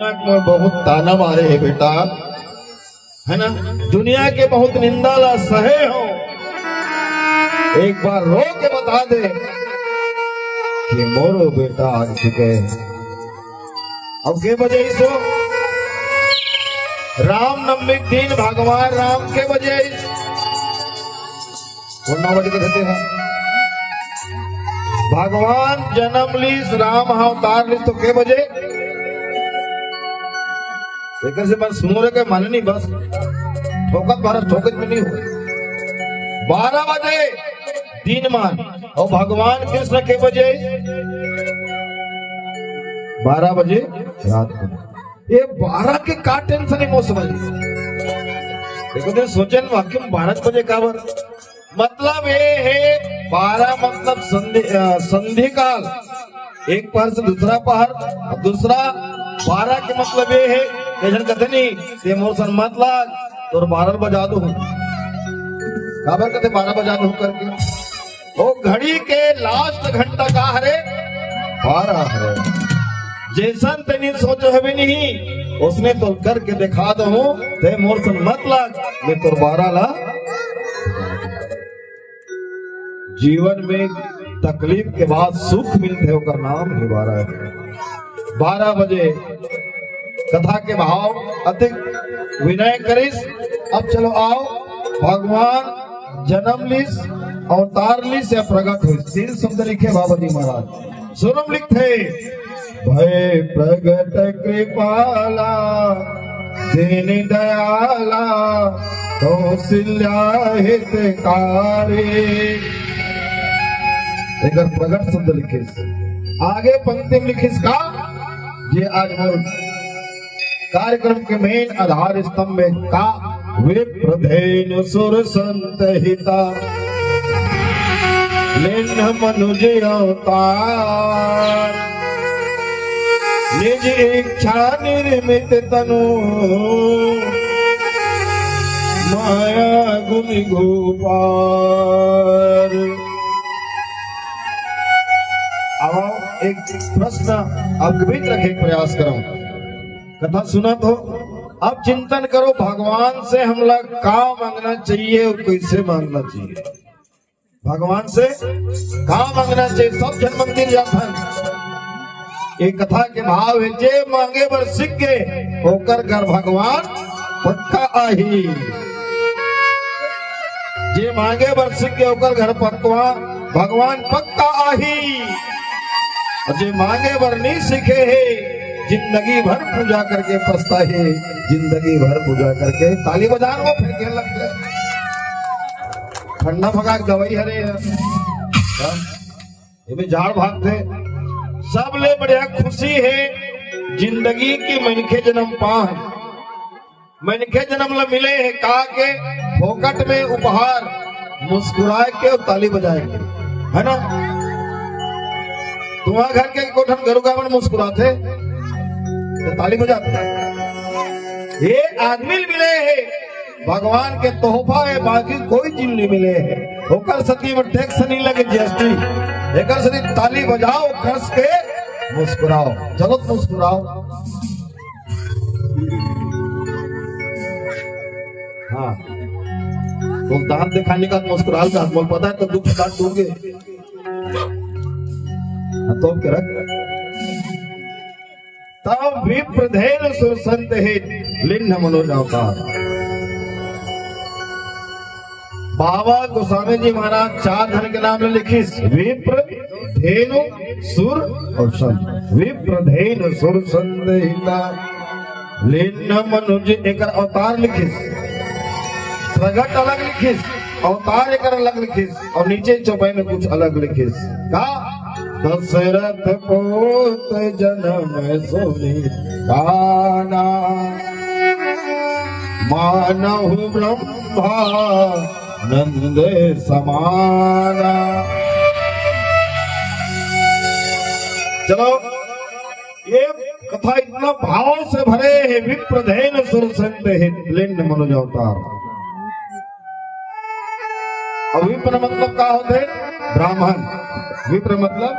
में बहुत ताना मारे है बेटा, है ना। दुनिया के बहुत निंदा ला सहे हो, एक बार रो के बता दे कि मोरो बेटा आ चुके। अब के बजे सो राम नवमी दिन भगवान राम के बजे 9 बजे कहते हैं भगवान जन्म लीस राम अवतार लीस तो के बजे एक से मन सुनो रे के मन नहीं बस ठोकत भारत ठोकत में नहीं हो 12 बजे दिन मान और भगवान कृष्ण के बजे 12 बजे रात को। ये 12 के का टेंशन है मौसम देखो तो सोचन वाक्य 12 बजे का बर मतलब ये है 12 मतलब संधि काल, एक पहर से दूसरा पहर और दूसरा 12 के मतलब ये है कहते नहीं ये मोर मत लाग तो 12 बजा दो काबर कहते 12 बजा दो करके वो घड़ी के लास्ट घंटा का हरे 12 है जैसा तेनी सोचो है भी नहीं उसने तो करके दिखा दो ते मोर मत लाग मैं तो 12 ला। जीवन में तकलीफ के बाद सुख मिलते होकर नाम ही 12 है। 12 बजे कथा के भाव अधिक विनय करिस। अब चलो आओ भगवान जन्म लिस अवतार लिस या प्रकट हुई 3 शब्द लिखे बाबा जी महाराज सुनम लिखते भय प्रगट कृपाला दीन दयाला कौशल्या हितकारी एक प्रगट शब्द लिखे आगे पंक्ति में लिखिस का ये आज मोर कार्यक्रम के मेन आधार स्तंभ में का विप्रधेनु सुर संत हिता लिन्न मनुज अवतार निज इच्छा निर्मित तनु माया गुण गोपार। अब एक प्रश्न आपके बीच रखे प्रयास करो कथा सुना तो अब चिंतन करो भगवान से हम लोग का मांगना चाहिए और कैसे मांगना चाहिए। भगवान से का मांगना चाहिए सब जन मंदिर जाता एक कथा के भाव है जे मांगे बर सीख गए होकर घर भगवान पक्का आही जे मांगे बर सीख गए होकर घर पक्का भगवान पक्का आही और जे मांगे बर नहीं सीखे है जिंदगी भर पूजा करके पछता है जिंदगी भर पूजा करके ताली बजा वो फेंके लग गए ठंडा भगा दवाई हरे ये झाड़ भागते सब ले बढ़िया खुशी है जिंदगी की मनखे जन्म पान मनखे जन्म ला मिले है कहा के फोकट में उपहार मुस्कुराए के और ताली बजाए के है ना। तुम्हारे घर के कोठन गरुगा में मुस्कुराते तो ताली बजाते ये आदमी मिले है भगवान के तोहफा है बाकी कोई चीज नहीं मिले है होकर सती में टैक्स नहीं लगे जीएसटी एक सती ताली बजाओ कस के मुस्कुराओ चलो मुस्कुराओ। हाँ तो दांत दिखाने का मुस्कुराल का मोल पता है तो दुख दांत टूटे तो क्या रख तब विप्रधेन सुर संत है लिन्न मनोज अवतार। बाबा गोस्वामी जी महाराज 4 धन के नाम लिखिस विप्र धेनु सुर और संत। विप्रधेन सुर संत हिता लिन्न मनोज एक अवतार लिखिस प्रगट अलग लिखिस अवतार एक अलग लिखिस और नीचे चौपाई में कुछ अलग लिखिस का दशरथ पोत जन्म सोनी गाना मानहु ब्रह्मा नंद समाना। चलो ये कथा इतना भाव से भरे है विप्रधेन सुर संत लिन्न मनोज अवतार। और विप्र मतलब क्या होते ब्राह्मण विप्र मतलब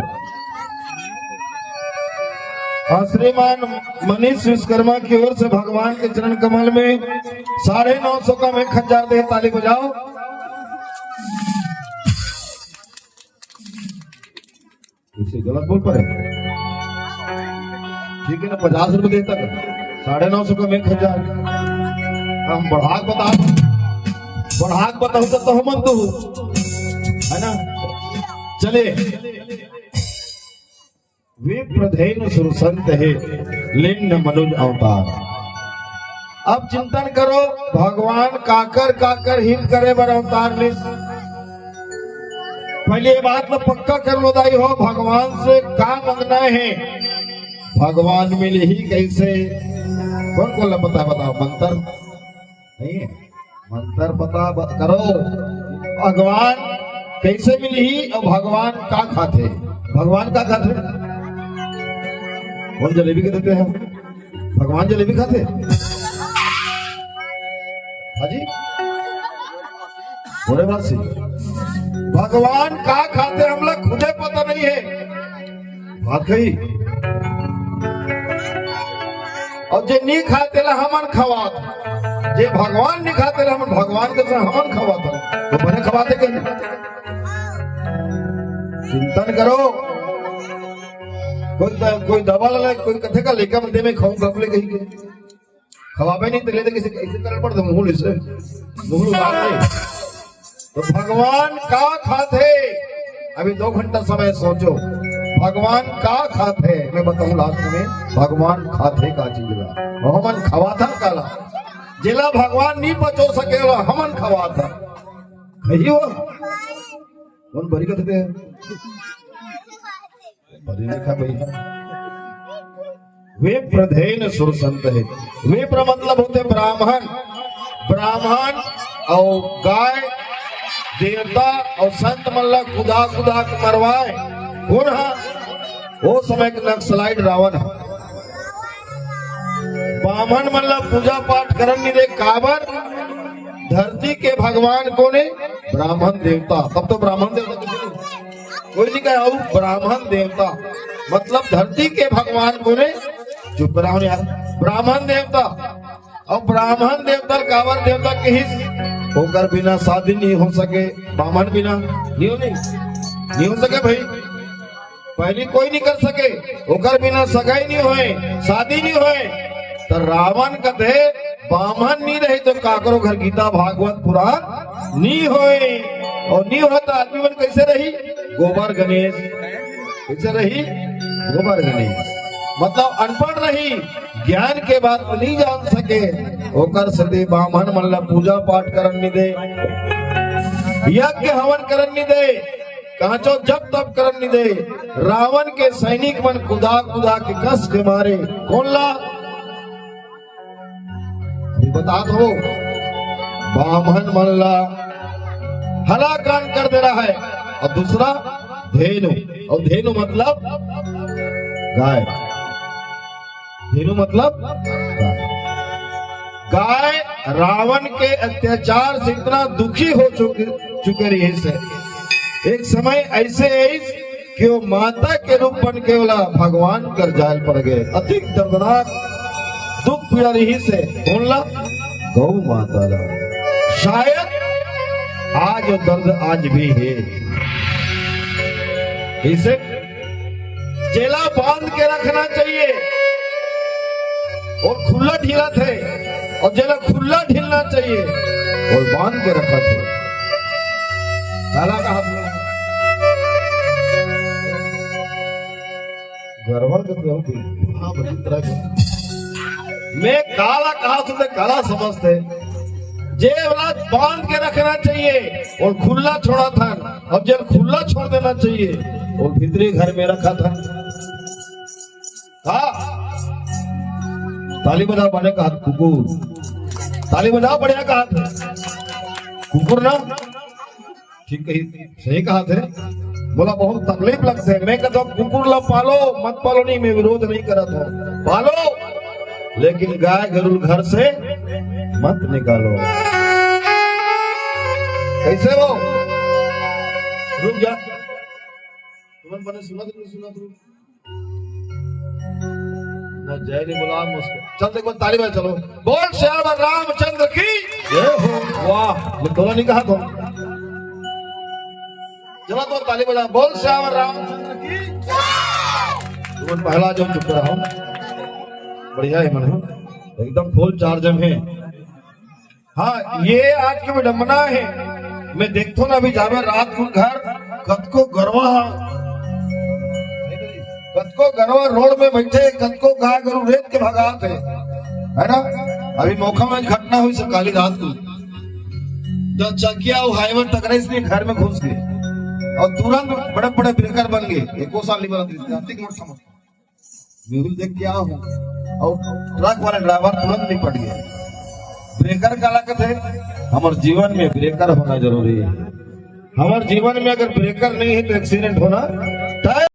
और श्रीमान मनीष विश्वकर्मा की ओर से भगवान के चरण कमल में 950 का में खंजार दे, ताली बजाओ। इसे गलत बोल पड़े, ठीक है ना, 50 रुपए देता कर, 950 का में खंजार। हम बढ़ाक बताऊ तो हम तो है ना। चले विप्रधेनु सुरसंत है लिंग मनुज अवतार। अब चिंतन करो भगवान काकर काकर हित करे बर अवतार ले। पहले ये बात में पक्का कर लो दाई हो, भगवान से का मांगना है, भगवान मिले ही कैसे। कौन कौन पता बताओ, मंत्र नहीं है, मंत्र पता करो। भगवान कैसे मिली ही और भगवान का खाते, भगवान का खाते। कौन जलेबी के देते हैं, भगवान जलेबी खाते हाजी बोले बात से। भगवान का खाते हम लोग खुदे पता नहीं है, बात कही। और जे नहीं खाते ला हमन खवात, जे भगवान नहीं खाते ला हमन भगवान के हमन खवात, तो बने खवाते कहीं। चिंतन करो, कोई दवा ला, कोई कथे का लेकर मंदे में खाऊं गपले कहीं के खवाबे नहीं तो लेते किसी कैसे कर पड़ते मुंह से मुंह उगाड़ दे। तो भगवान का खाते, अभी 2 घंटा समय सोचो, भगवान का खाते। मैं बताऊं लास्ट में, भगवान खाते का चीज हमन खवाता काला, जिला भगवान नहीं बचो सकेला हमन खवाता कही हो। कौन बरी कहते हैं, बरी लिखा भाई। वे प्रधेन सुर संत है, वे मतलब होते ब्राह्मण, ब्राह्मण और गाय देवता और संत मल्ला खुदा खुदा के मरवाए। कौन है वो समय के नक्सलाइट रावण है। ब्राह्मण मल्ला पूजा पाठ करन नहीं दे, काबर धरती के भगवान कोने ब्राह्मण देवता। तब तो ब्राह्मण देवता कोई नहीं कहे, ब्राह्मण देवता मतलब धरती के भगवान कोने, चुप रहो यार, ब्राह्मण देवता। और ब्राह्मण देवता कावर देवता के हिस्स होकर बिना शादी नहीं हो सके, ब्राह्मण बिना नहीं हो सके भाई, पहली कोई नहीं कर सके, होकर बिना सगाई नहीं होए, शादी नहीं होए। तो रावण कथे ब्राह्मण नहीं रहे तो काकरो घर गीता भागवत पुराण नहीं होए, और नहीं होता आदमी मन कैसे रही, गोबर गणेश कैसे रही, गोबर गणेश मतलब अनपढ़ रही, ज्ञान के बात नहीं जान सके, होकर सदे ब्राह्मण मल्ला पूजा पाठ करन नहीं दे, यज्ञ हवन करन नहीं दे, कांचो जब तब करन नहीं दे। रावण के सैनिक मन खुदा खुदा के कस के मारे, कौन ला अभी बता दो, ब्राह्मण मल्ला हलाकान कर दे रहा है। और दूसरा धेनु, और धेनु मतलब गाय, धेनु मतलब गाय रावण के अत्याचार से इतना दुखी हो चुके रही है। एक समय ऐसे कि वो माता के रूप बन के वाला भगवान कर जाल पड़ गए, अधिक दर्दनाक दुख पीड़ा रही से बोलना गौ माता ला। शायद आज वो दर्द आज भी है, इसे जेला बांध के रखना चाहिए और खुला ढीला थे, और जेला खुला ढीलना चाहिए और बांध के रखा थे। काला का हाथ में गड़बड़ करते हो, मैं काला कहा तुमने काला समझते, जेला बांध के रखना चाहिए और खुला छोड़ा था, और जेल खुला छोड़ देना चाहिए और भीतरी घर में रखा था। ताली बजाओ बड़े का हाथ, कुकुर ताली बजाओ बढ़िया का हाथ, कुकुर ना ठीक कही, सही कहा थे। बोला बहुत तकलीफ लगते है, मैं कहता हूँ कुकुर ला पालो मत पालो नहीं, मैं विरोध नहीं करता हूँ, पालो लेकिन गाय गरुड़ घर से मत निकालो। कैसे वो रुक जा, तुमने सुना तो नहीं सुना, जय ने बोला मुझको। चल देखो ताली बजा, चलो बोल श्याम रामचंद्र की जय हो। वाह, ये दोनों नहीं कहा तो चलो तो ताली बजा, बोल श्याम रामचंद्र की जय। पहला जब चुप रहा, बढ़िया है मन, एकदम फुल चार्ज में। हाँ, ये आज की विडंबना है। मैं देखता ना अभी जावे रात को घर कद को गरवा रोड में बैठे, कद को गा करू रेत के भगाते है ना। अभी मौका में घटना हुई सब काली रात को, जब चकिया हाईवे टकराई इसलिए घर में घुस गए और तुरंत बड़े बड़े ब्रेकर बन गए। एको साल नहीं बना देख क्या हूँ, और ट्रक वाले ड्राइवर तुरंत नहीं पड़ गए। ब्रेकर का लागत है, हमारे जीवन में ब्रेकर होना जरूरी है। हमारे जीवन में अगर ब्रेकर नहीं है तो एक्सीडेंट होना तय।